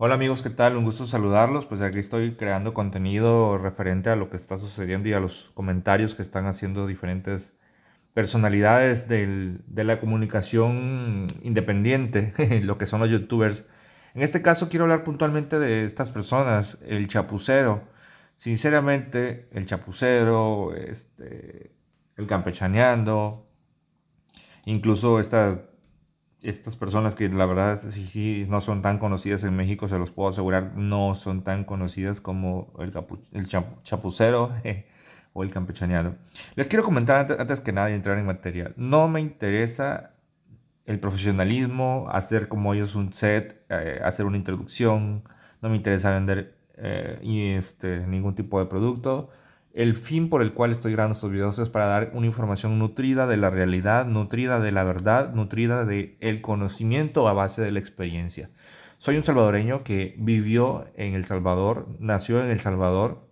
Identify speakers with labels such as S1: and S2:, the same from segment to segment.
S1: Hola amigos, ¿qué tal? Un gusto saludarlos. Pues aquí estoy creando contenido referente a lo que está sucediendo y a los comentarios que están haciendo diferentes personalidades de la comunicación independiente, lo que son los youtubers. En este caso quiero hablar puntualmente de estas personas, el chapucero. Sinceramente, el chapucero, el campechaneando, incluso estas personas que la verdad sí no son tan conocidas en México, se los puedo asegurar, no son tan conocidas como el chapucero o el campechaneado. Les quiero comentar antes que nada y entrar en materia. No me interesa el profesionalismo, hacer como ellos un set, hacer una introducción, no me interesa vender ningún tipo de producto. El fin por el cual estoy grabando estos videos es para dar una información nutrida de la realidad, nutrida de la verdad, nutrida del conocimiento a base de la experiencia. Soy un salvadoreño que vivió en El Salvador, nació en El Salvador,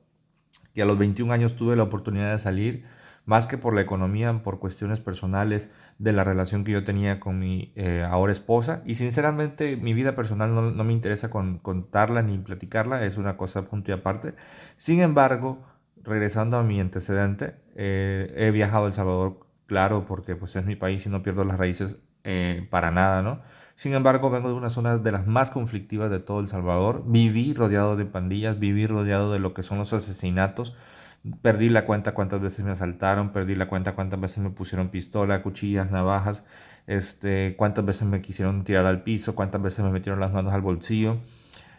S1: que a los 21 años tuve la oportunidad de salir, más que por la economía, por cuestiones personales de la relación que yo tenía con mi ahora esposa. Y sinceramente mi vida personal no me interesa contarla ni platicarla, es una cosa punto y aparte. Sin embargo, regresando a mi antecedente, he viajado a El Salvador, claro, porque pues es mi país y no pierdo las raíces para nada, ¿no? Sin embargo, vengo de una zona de las más conflictivas de todo El Salvador. Viví rodeado de pandillas, viví rodeado de lo que son los asesinatos. Perdí la cuenta cuántas veces me asaltaron, perdí la cuenta cuántas veces me pusieron pistola, cuchillas, navajas, cuántas veces me quisieron tirar al piso, cuántas veces me metieron las manos al bolsillo.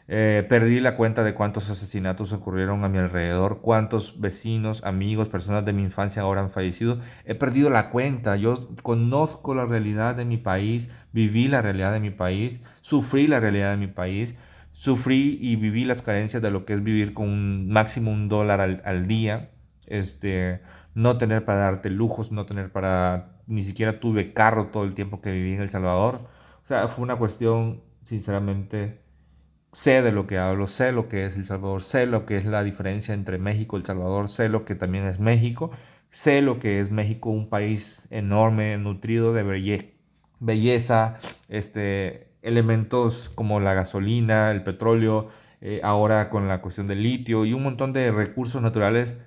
S1: Perdí la cuenta de cuántos asesinatos ocurrieron a mi alrededor, cuántos vecinos, amigos, personas de mi infancia ahora han fallecido. He perdido la cuenta. Yo conozco la realidad de mi país, viví la realidad de mi país, sufrí la realidad de mi país, sufrí y viví las carencias de lo que es vivir con un máximo $1 al día, no tener para darte lujos, no tener para, ni siquiera tuve carro todo el tiempo que viví en El Salvador. O sea, fue una cuestión, sinceramente. Sé de lo que hablo, sé lo que es El Salvador, sé lo que es la diferencia entre México y El Salvador, sé lo que también es México, sé lo que es México, un país enorme, nutrido de belleza, elementos como la gasolina, el petróleo, ahora con la cuestión del litio y un montón de recursos naturales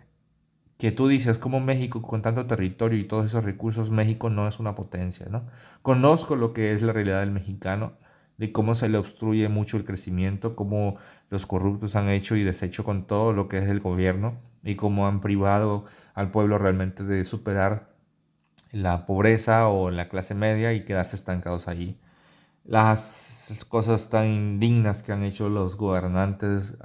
S1: que tú dices, como México con tanto territorio y todos esos recursos, México no es una potencia, ¿no? Conozco lo que es la realidad del mexicano, de cómo se le obstruye mucho el crecimiento, cómo los corruptos han hecho y deshecho con todo lo que es el gobierno y cómo han privado al pueblo realmente de superar la pobreza o la clase media y quedarse estancados allí. Las cosas tan indignas que han hecho los gobernantes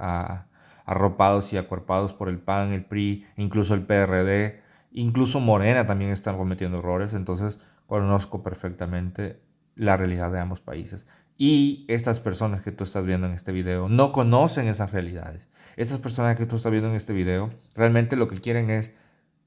S1: arropados y acuerpados por el PAN, el PRI, incluso el PRD, incluso Morena también están cometiendo errores, entonces conozco perfectamente la realidad de ambos países. Y estas personas que tú estás viendo en este video no conocen esas realidades. Estas personas que tú estás viendo en este video realmente lo que quieren es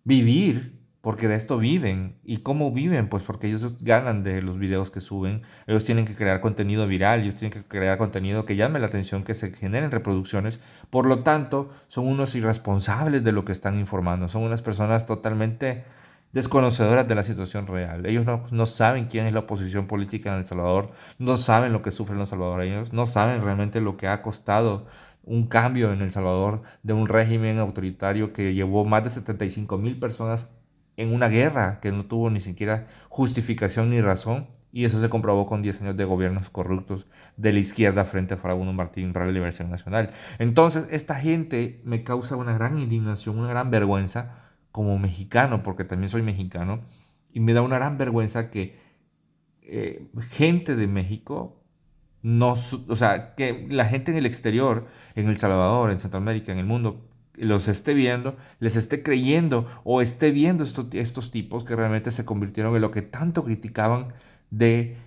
S1: vivir, porque de esto viven. ¿Y cómo viven? Pues porque ellos ganan de los videos que suben. Ellos tienen que crear contenido viral, ellos tienen que crear contenido que llame la atención, que se generen reproducciones. Por lo tanto, son unos irresponsables de lo que están informando. Son unas personas totalmente desconocedoras de la situación real. Ellos no saben quién es la oposición política en El Salvador, no saben lo que sufren los salvadoreños, no saben realmente lo que ha costado un cambio en El Salvador de un régimen autoritario que llevó más de 75.000 personas en una guerra que no tuvo ni siquiera justificación ni razón, y eso se comprobó con 10 años de gobiernos corruptos de la izquierda frente a Farabundo Martín para la Liberación Nacional. Entonces, esta gente me causa una gran indignación, una gran vergüenza como mexicano, porque también soy mexicano, y me da una gran vergüenza que gente de México no, o sea, que la gente en el exterior, en El Salvador, en Centroamérica, en el mundo, los esté viendo, les esté creyendo o esté viendo estos tipos que realmente se convirtieron en lo que tanto criticaban de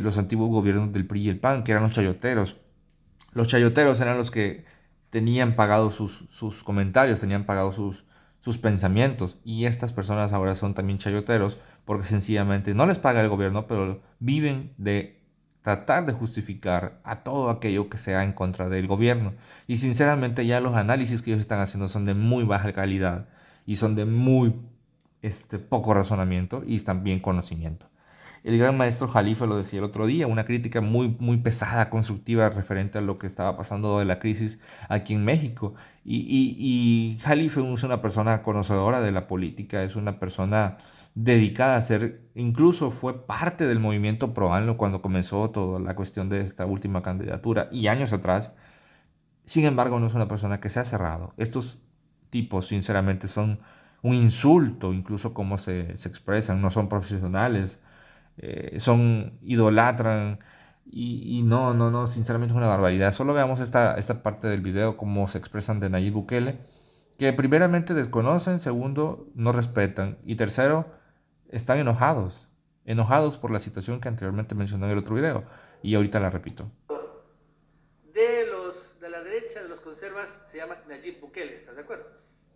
S1: los antiguos gobiernos del PRI y el PAN, que eran los chayoteros. Los chayoteros eran los que tenían pagados sus comentarios, tenían pagados sus pensamientos. Y estas personas ahora son también chayoteros porque sencillamente no les paga el gobierno, pero viven de tratar de justificar a todo aquello que sea en contra del gobierno. Y sinceramente ya los análisis que ellos están haciendo son de muy baja calidad y son de muy poco razonamiento y también conocimiento. El gran maestro Jalife lo decía el otro día, una crítica muy, muy pesada, constructiva, referente a lo que estaba pasando de la crisis aquí en México. Y Jalife es una persona conocedora de la política, es una persona dedicada a ser, incluso fue parte del movimiento pro AMLO cuando comenzó toda la cuestión de esta última candidatura y años atrás. Sin embargo, no es una persona que se ha cerrado. Estos tipos, sinceramente, son un insulto, incluso cómo se expresan, no son profesionales, idolatran y no, sinceramente es una barbaridad. Solo veamos esta parte del video, cómo se expresan de Nayib Bukele, que primeramente desconocen, segundo, no respetan y tercero, están enojados, enojados por la situación que anteriormente mencioné en el otro video y ahorita la repito.
S2: De la derecha, de los conservas, se llama Nayib Bukele, ¿estás de acuerdo?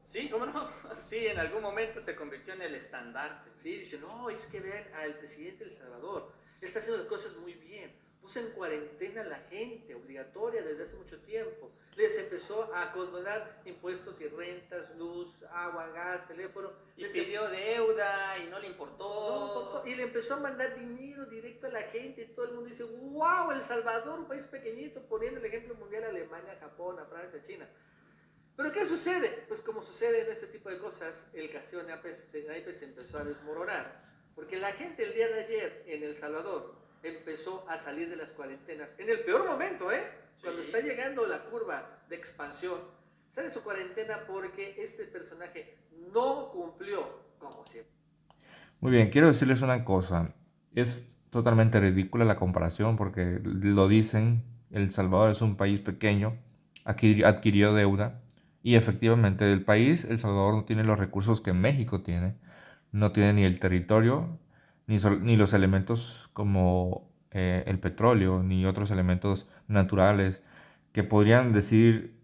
S3: Sí, ¿cómo no? Sí, en algún momento se convirtió en el estandarte.
S2: Sí, dice, no, es que vean al presidente de El Salvador, él está haciendo las cosas muy bien, puso en cuarentena a la gente, obligatoria desde hace mucho tiempo, les empezó a condonar impuestos y rentas, luz, agua, gas, teléfono.
S3: Y pidió deuda y no le importó.
S2: Y le empezó a mandar dinero directo a la gente y todo el mundo dice, wow, El Salvador, un país pequeñito, poniendo el ejemplo mundial a Alemania, Japón, a Francia, a China. Pero ¿qué sucede? Pues como sucede en este tipo de cosas, el castillo de Naipes se empezó a desmoronar. Porque la gente el día de ayer en El Salvador empezó a salir de las cuarentenas. En el peor momento, ¿eh? Sí. Cuando está llegando la curva de expansión, sale de su cuarentena porque este personaje no cumplió como siempre.
S1: Muy bien, quiero decirles una cosa. Es totalmente ridícula la comparación porque lo dicen, El Salvador es un país pequeño, aquí adquirió deuda y efectivamente el país, El Salvador no tiene los recursos que México tiene, no tiene ni el territorio, ni los elementos como el petróleo, ni otros elementos naturales que podrían decir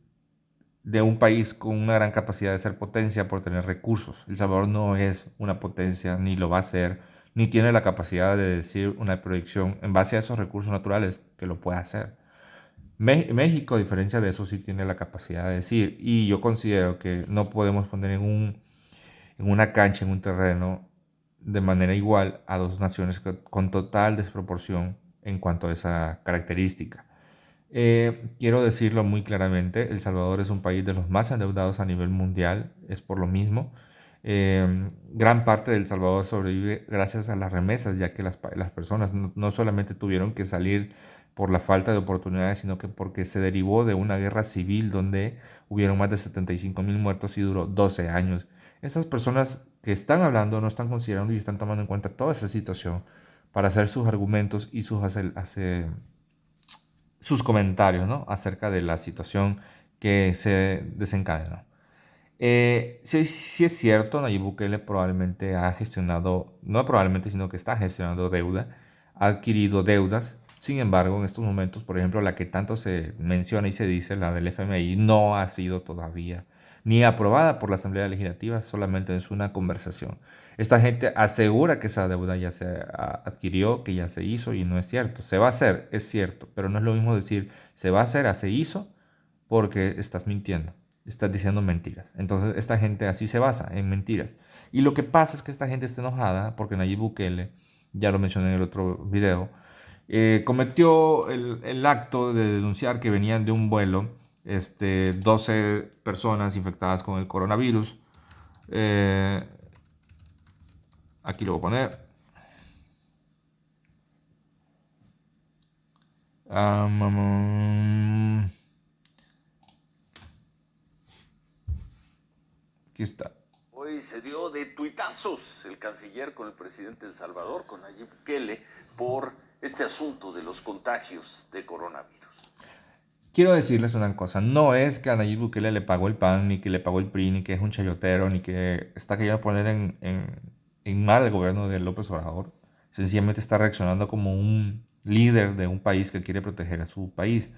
S1: de un país con una gran capacidad de ser potencia por tener recursos. El Salvador no es una potencia, ni lo va a ser, ni tiene la capacidad de decir una proyección en base a esos recursos naturales que lo pueda hacer. México, a diferencia de eso, sí tiene la capacidad de decir, y yo considero que no podemos poner en una cancha, en un terreno, de manera igual a dos naciones con total desproporción en cuanto a esa característica. Quiero decirlo muy claramente, El Salvador es un país de los más endeudados a nivel mundial, es por lo mismo. Gran parte de El Salvador sobrevive gracias a las remesas, ya que las personas no solamente tuvieron que salir por la falta de oportunidades, sino que porque se derivó de una guerra civil donde hubieron más de 75.000 muertos y duró 12 años. Estas personas que están hablando no están considerando y están tomando en cuenta toda esa situación para hacer sus argumentos y sus comentarios, ¿no? Acerca de la situación que se desencadenó. Sí, sí es cierto, Nayib Bukele probablemente ha gestionado, no probablemente, sino que está gestionando deuda, ha adquirido deudas. Sin embargo, en estos momentos, por ejemplo, la que tanto se menciona y se dice, la del FMI, no ha sido todavía ni aprobada por la Asamblea Legislativa, solamente es una conversación. Esta gente asegura que esa deuda ya se adquirió, que ya se hizo y no es cierto. Se va a hacer, es cierto, pero no es lo mismo decir se va a hacer, se hizo, porque estás mintiendo, estás diciendo mentiras. Entonces esta gente así se basa, en mentiras. Y lo que pasa es que esta gente está enojada porque Nayib Bukele, ya lo mencioné en el otro video, cometió el acto de denunciar que venían de un vuelo 12 personas infectadas con el coronavirus. Eh, Aquí lo voy a poner. Aquí está.
S4: Hoy se dio de tuitazos el canciller con el presidente de El Salvador, con Nayib Bukele, por este asunto de los contagios de coronavirus.
S1: Quiero decirles una cosa, no es que a Nayib Bukele le pagó el PAN, ni que le pagó el PRI, ni que es un chayotero, ni que está queriendo poner en mal el gobierno de López Obrador. Sencillamente está reaccionando como un líder de un país que quiere proteger a su país.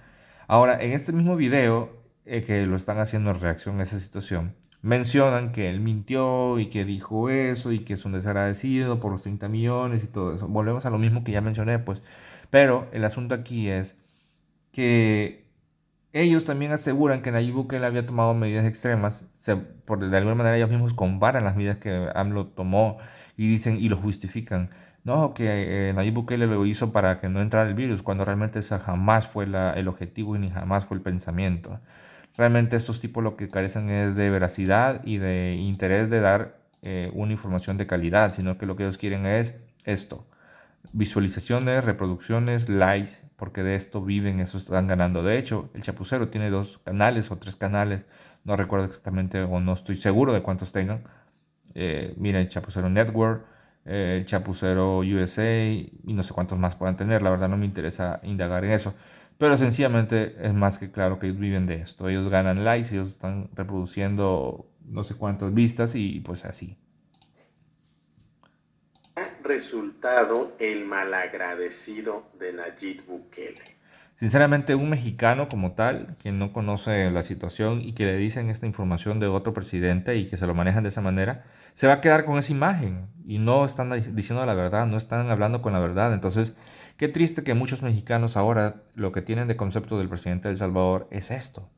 S1: Ahora, en este mismo video que lo están haciendo en reacción a esa situación, mencionan que él mintió y que dijo eso y que es un desagradecido por los 30 millones y todo eso. Volvemos a lo mismo que ya mencioné, pues. Pero el asunto aquí es que ellos también aseguran que Nayib Bukele había tomado medidas extremas, de alguna manera ellos mismos comparan las medidas que AMLO tomó y dicen y lo justifican. no, que Nayib Bukele lo hizo para que no entrara el virus, cuando realmente ese jamás fue el objetivo y ni jamás fue el pensamiento. Realmente estos tipos lo que carecen es de veracidad y de interés de dar una información de calidad, sino que lo que ellos quieren es esto: visualizaciones, reproducciones, likes, porque de esto viven, eso están ganando. De hecho, el Chapucero tiene 2 canales o 3 canales, no recuerdo exactamente o no estoy seguro de cuántos tengan. Mira, el Chapucero Network, el Chapucero USA y no sé cuántos más puedan tener. La verdad no me interesa indagar en eso. Pero sencillamente es más que claro que ellos viven de esto. Ellos ganan likes, ellos están reproduciendo no sé cuántas vistas y pues así.
S5: Resultado el malagradecido de Nayib Bukele.
S1: Sinceramente, un mexicano como tal, que no conoce la situación y que le dicen esta información de otro presidente y que se lo manejan de esa manera, se va a quedar con esa imagen y no están diciendo la verdad, no están hablando con la verdad. Entonces, qué triste que muchos mexicanos ahora lo que tienen de concepto del presidente de El Salvador es esto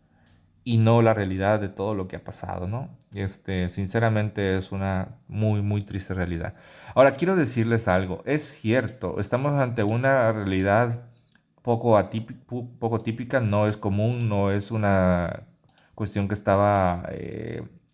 S1: y no la realidad de todo lo que ha pasado, ¿no? Sinceramente es una muy, muy triste realidad. Ahora, quiero decirles algo, es cierto, estamos ante una realidad poco típica, no es común, no es una cuestión que estaba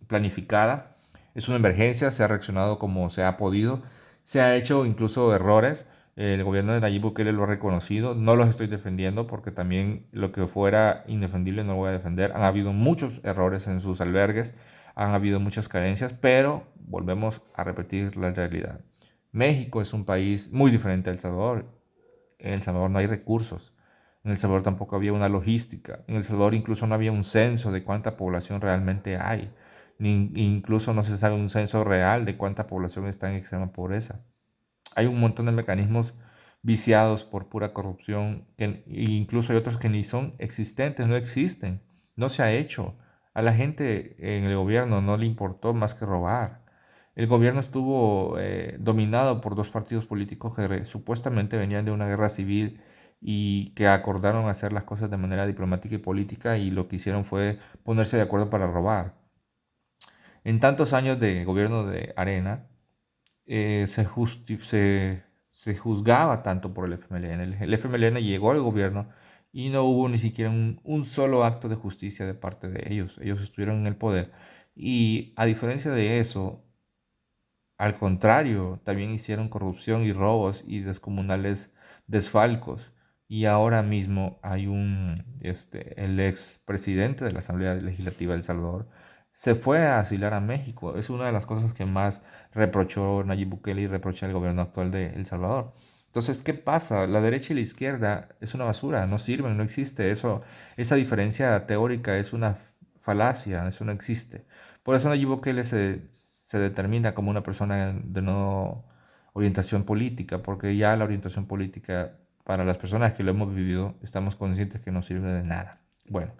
S1: planificada, es una emergencia, se ha reaccionado como se ha podido, se ha hecho incluso errores. El gobierno de Nayib Bukele lo ha reconocido, no los estoy defendiendo porque también lo que fuera indefendible no lo voy a defender. Han habido muchos errores en sus albergues, han habido muchas carencias, pero volvemos a repetir la realidad. México es un país muy diferente a El Salvador. En El Salvador no hay recursos. En El Salvador tampoco había una logística. En El Salvador incluso no había un censo de cuánta población realmente hay. Incluso no se sabe un censo real de cuánta población está en extrema pobreza. Hay un montón de mecanismos viciados por pura corrupción, e incluso hay otros que ni son existentes, no existen, no se ha hecho. A la gente en el gobierno no le importó más que robar. El gobierno estuvo dominado por 2 partidos políticos que supuestamente venían de una guerra civil y que acordaron hacer las cosas de manera diplomática y política y lo que hicieron fue ponerse de acuerdo para robar. En tantos años de gobierno de Arena, se juzgaba tanto por el FMLN. El FMLN llegó al gobierno y no hubo ni siquiera un solo acto de justicia de parte de ellos. Ellos estuvieron en el poder. Y a diferencia de eso, al contrario, también hicieron corrupción y robos y descomunales desfalcos. Y ahora mismo hay el ex presidente de la Asamblea Legislativa de El Salvador, se fue a asilar a México. Es una de las cosas que más reprochó Nayib Bukele y reprocha el gobierno actual de El Salvador. Entonces, ¿qué pasa? La derecha y la izquierda es una basura, no sirven, no existe. Esa diferencia teórica es una falacia, eso no existe. Por eso Nayib Bukele se determina como una persona de no orientación política, porque ya la orientación política, para las personas que lo hemos vivido, estamos conscientes que no sirve de nada. Bueno,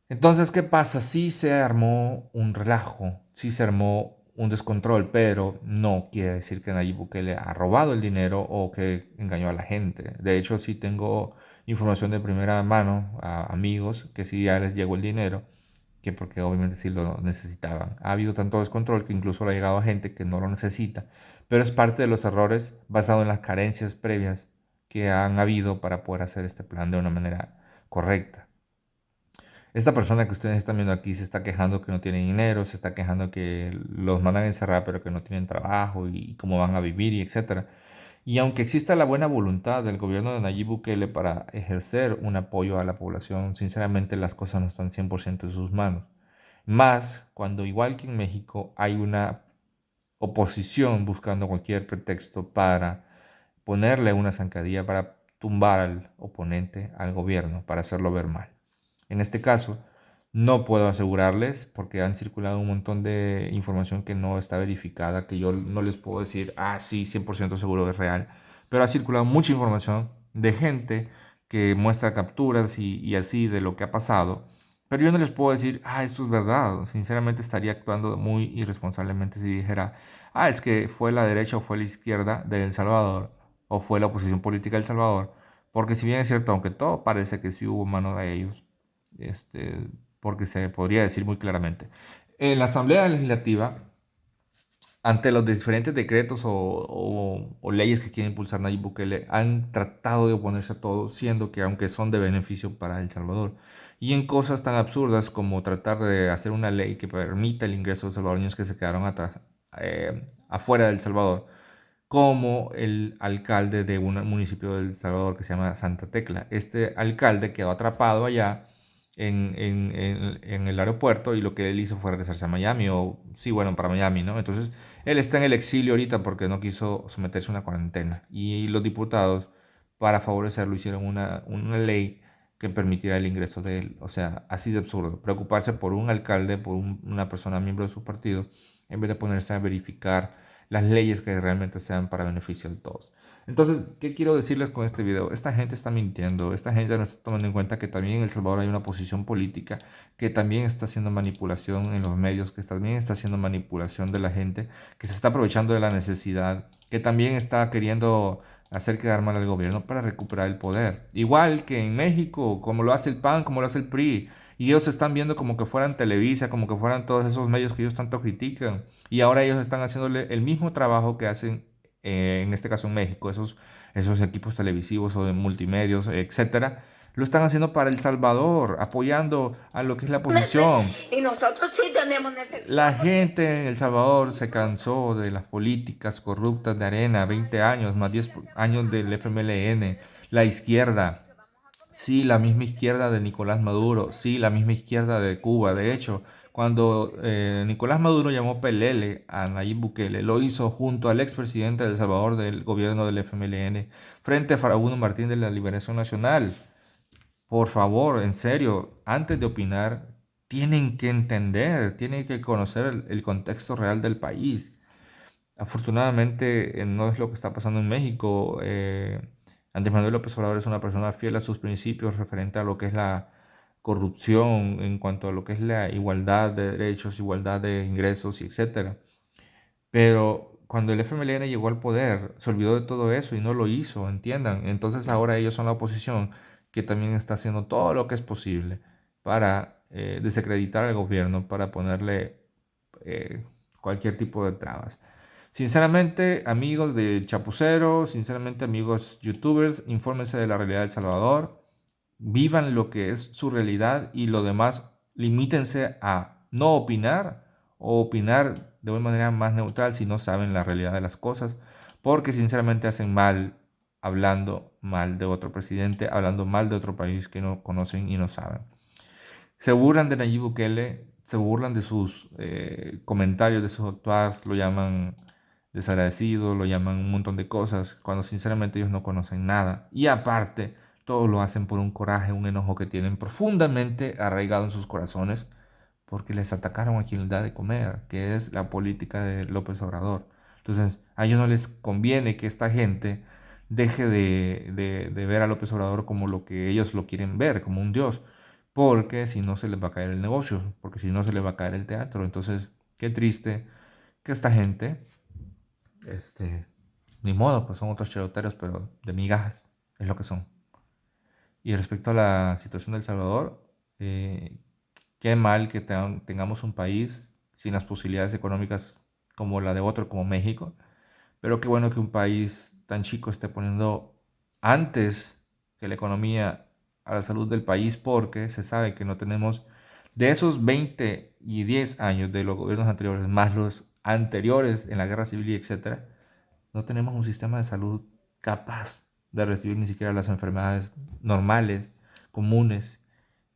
S1: entonces, ¿qué pasa? Sí se armó un relajo, sí se armó un descontrol, pero no quiere decir que Nayib Bukele ha robado el dinero o que engañó a la gente. De hecho, sí tengo información de primera mano a amigos que sí ya les llegó el dinero, que porque obviamente sí lo necesitaban. Ha habido tanto descontrol que incluso le ha llegado a gente que no lo necesita, pero es parte de los errores basado en las carencias previas que han habido para poder hacer este plan de una manera correcta. Esta persona que ustedes están viendo aquí se está quejando que no tiene dinero, se está quejando que los mandan a encerrar pero que no tienen trabajo y cómo van a vivir y etcétera. Y aunque exista la buena voluntad del gobierno de Nayib Bukele para ejercer un apoyo a la población, sinceramente las cosas no están 100% en sus manos. Más cuando, igual que en México, hay una oposición buscando cualquier pretexto para ponerle una zancadilla, para tumbar al oponente, al gobierno, para hacerlo ver mal. En este caso, no puedo asegurarles porque han circulado un montón de información que no está verificada, que yo no les puedo decir, ah, sí, 100% seguro es real, pero ha circulado mucha información de gente que muestra capturas y así de lo que ha pasado, pero yo no les puedo decir, ah, esto es verdad. Sinceramente estaría actuando muy irresponsablemente si dijera, ah, es que fue la derecha o fue la izquierda de El Salvador o fue la oposición política de El Salvador, porque si bien es cierto, aunque todo parece que sí hubo mano de ellos, porque se podría decir muy claramente. En la Asamblea Legislativa ante los diferentes decretos o leyes que quiere impulsar Nayib Bukele, han tratado de oponerse a todo, siendo que aunque son de beneficio para El Salvador, y en cosas tan absurdas como tratar de hacer una ley que permita el ingreso de salvadoreños que se quedaron atrás, afuera de El Salvador, como el alcalde de un municipio de El Salvador que se llama Santa Tecla. Este alcalde quedó atrapado allá en el aeropuerto y lo que él hizo fue regresarse a Miami, o sí, bueno, para Miami, ¿no? Entonces, él está en el exilio ahorita porque no quiso someterse a una cuarentena. Y los diputados, para favorecerlo, hicieron una ley que permitiera el ingreso de él. O sea, así de absurdo. Preocuparse por un alcalde, por una persona miembro de su partido, en vez de ponerse a verificar las leyes que realmente sean para beneficio de todos. Entonces, ¿qué quiero decirles con este video? Esta gente está mintiendo, esta gente no está tomando en cuenta que también en El Salvador hay una posición política, que también está haciendo manipulación en los medios, que también está haciendo manipulación de la gente, que se está aprovechando de la necesidad, que también está queriendo hacer quedar mal al gobierno para recuperar el poder. Igual que en México, como lo hace el PAN, como lo hace el PRI, y ellos se están viendo como que fueran Televisa, como que fueran todos esos medios que ellos tanto critican. Y ahora ellos están haciéndole el mismo trabajo que hacen, en este caso en México, esos equipos televisivos o de multimedios, etcétera, lo están haciendo para El Salvador, apoyando a lo que es la oposición.
S6: Y nosotros sí tenemos
S1: La
S6: necesidad.
S1: gente en El Salvador se cansó de las políticas corruptas de Arena, 20 años, más 10 años del FMLN, la izquierda. Sí, la misma izquierda de Nicolás Maduro, sí, la misma izquierda de Cuba. De hecho, cuando Nicolás Maduro llamó Pelele a Nayib Bukele, lo hizo junto al expresidente de El Salvador del gobierno del FMLN, frente a Farabundo Martín de la Liberación Nacional. Por favor, en serio, antes de opinar, tienen que entender, tienen que conocer el contexto real del país. Afortunadamente, no es lo que está pasando en México. Andrés Manuel López Obrador es una persona fiel a sus principios referente a lo que es la corrupción, en cuanto a lo que es la igualdad de derechos, igualdad de ingresos y etcétera. Pero cuando el FMLN llegó al poder, se olvidó de todo eso y no lo hizo, entiendan. Entonces ahora ellos son la oposición que también está haciendo todo lo que es posible para desacreditar al gobierno, para ponerle cualquier tipo de trabas. Sinceramente, amigos de Chapucero, sinceramente, amigos youtubers, infórmense de la realidad de El Salvador, vivan lo que es su realidad y lo demás, limítense a no opinar o opinar de una manera más neutral si no saben la realidad de las cosas, porque sinceramente hacen mal hablando mal de otro presidente, hablando mal de otro país que no conocen y no saben. Se burlan de Nayib Bukele, se burlan de sus comentarios, de sus actuadas, lo llaman desagradecido, lo llaman un montón de cosas, cuando sinceramente ellos no conocen nada. Y aparte, todo lo hacen por un coraje, un enojo que tienen profundamente arraigado en sus corazones, porque les atacaron a quien les da de comer, que es la política de López Obrador. Entonces, a ellos no les conviene que esta gente deje de ver a López Obrador como lo que ellos lo quieren ver, como un dios, porque si no se les va a caer el negocio, porque si no se les va a caer el teatro. Entonces, qué triste que esta gente, este, ni modo, pues son otros cheroteros, pero de migajas, es lo que son. Y respecto a la situación de El Salvador, eh, qué mal que tengamos un país sin las posibilidades económicas como la de otro, como México, pero qué bueno que un país tan chico esté poniendo antes que la economía a la salud del país, porque se sabe que no tenemos, de esos 20 y 10 años de los gobiernos anteriores, más los anteriores en la guerra civil y etcétera, no tenemos un sistema de salud capaz de recibir ni siquiera las enfermedades normales, comunes,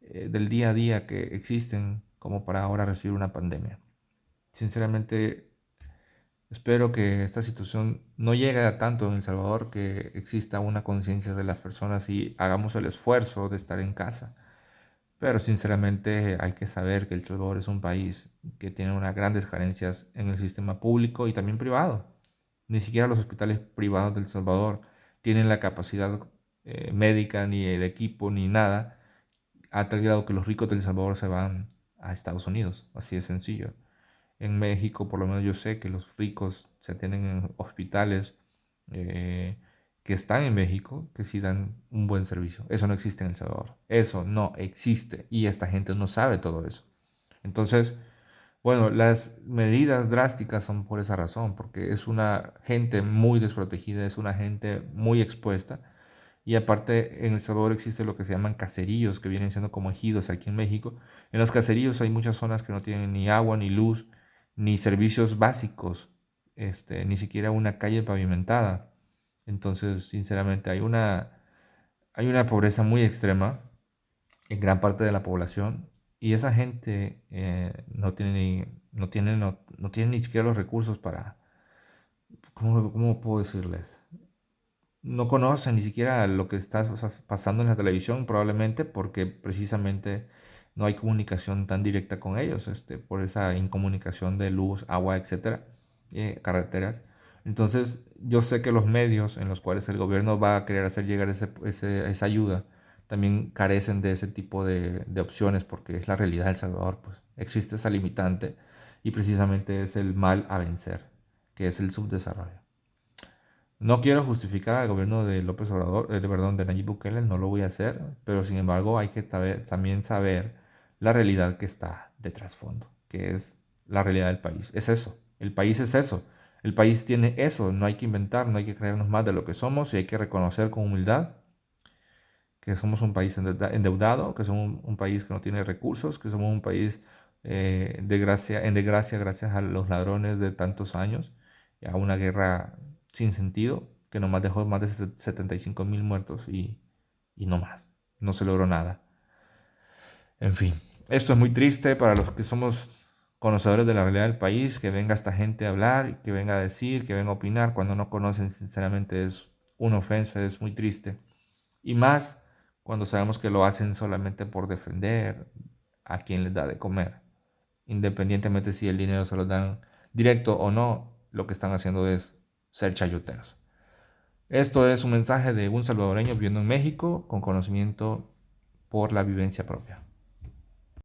S1: del día a día que existen como para ahora recibir una pandemia. Sinceramente, espero que esta situación no llegue a tanto en El Salvador, que exista una conciencia de las personas y hagamos el esfuerzo de estar en casa. Pero sinceramente hay que saber que El Salvador es un país que tiene unas grandes carencias en el sistema público y también privado. Ni siquiera los hospitales privados de El Salvador tienen la capacidad médica, ni el equipo, ni nada, a tal grado que los ricos de El Salvador se van a Estados Unidos. Así de sencillo. En México, por lo menos yo sé que los ricos se atienden en hospitales eh, que están en México, que sí dan un buen servicio. Eso no existe en El Salvador. Eso no existe. Y esta gente no sabe todo eso. Entonces, Bueno, las medidas drásticas son por esa razón, porque es una gente muy desprotegida, es una gente muy expuesta. Y aparte, en El Salvador existe lo que se llaman caseríos, que vienen siendo como ejidos aquí en México. En los caseríos hay muchas zonas que no tienen ni agua, ni luz, ni servicios básicos, ni siquiera una calle pavimentada. Entonces, sinceramente, hay una pobreza muy extrema en gran parte de la población y esa gente no tiene ni siquiera los recursos para, ¿cómo puedo decirles? No conocen ni siquiera lo que está pasando en la televisión, probablemente porque precisamente no hay comunicación tan directa con ellos, por esa incomunicación de luz, agua, etcétera, carreteras. Entonces, yo sé que los medios en los cuales el gobierno va a querer hacer llegar esa ayuda también carecen de ese tipo de opciones porque es la realidad de El Salvador, pues existe esa limitante y precisamente es el mal a vencer, que es el subdesarrollo. No quiero justificar al gobierno de López Obrador, perdón, de Nayib Bukele, no lo voy a hacer, pero sin embargo hay que también saber la realidad que está de trasfondo, que es la realidad del país. Es eso, el país es eso, el país tiene eso, no hay que inventar, no hay que creernos más de lo que somos y hay que reconocer con humildad que somos un país endeudado, que somos un país que no tiene recursos, que somos un país en desgracia gracias a los ladrones de tantos años, y a una guerra sin sentido que nomás dejó más de 75.000 muertos y no más, no se logró nada. En fin, esto es muy triste para los que somos conocedores de la realidad del país, que venga esta gente a hablar, que venga a decir, que venga a opinar cuando no conocen, sinceramente es una ofensa, es muy triste. Y más cuando sabemos que lo hacen solamente por defender a quien les da de comer. Independientemente si el dinero se lo dan directo o no, lo que están haciendo es ser chayoteros. Esto es un mensaje de un salvadoreño viviendo en México con conocimiento por la vivencia propia.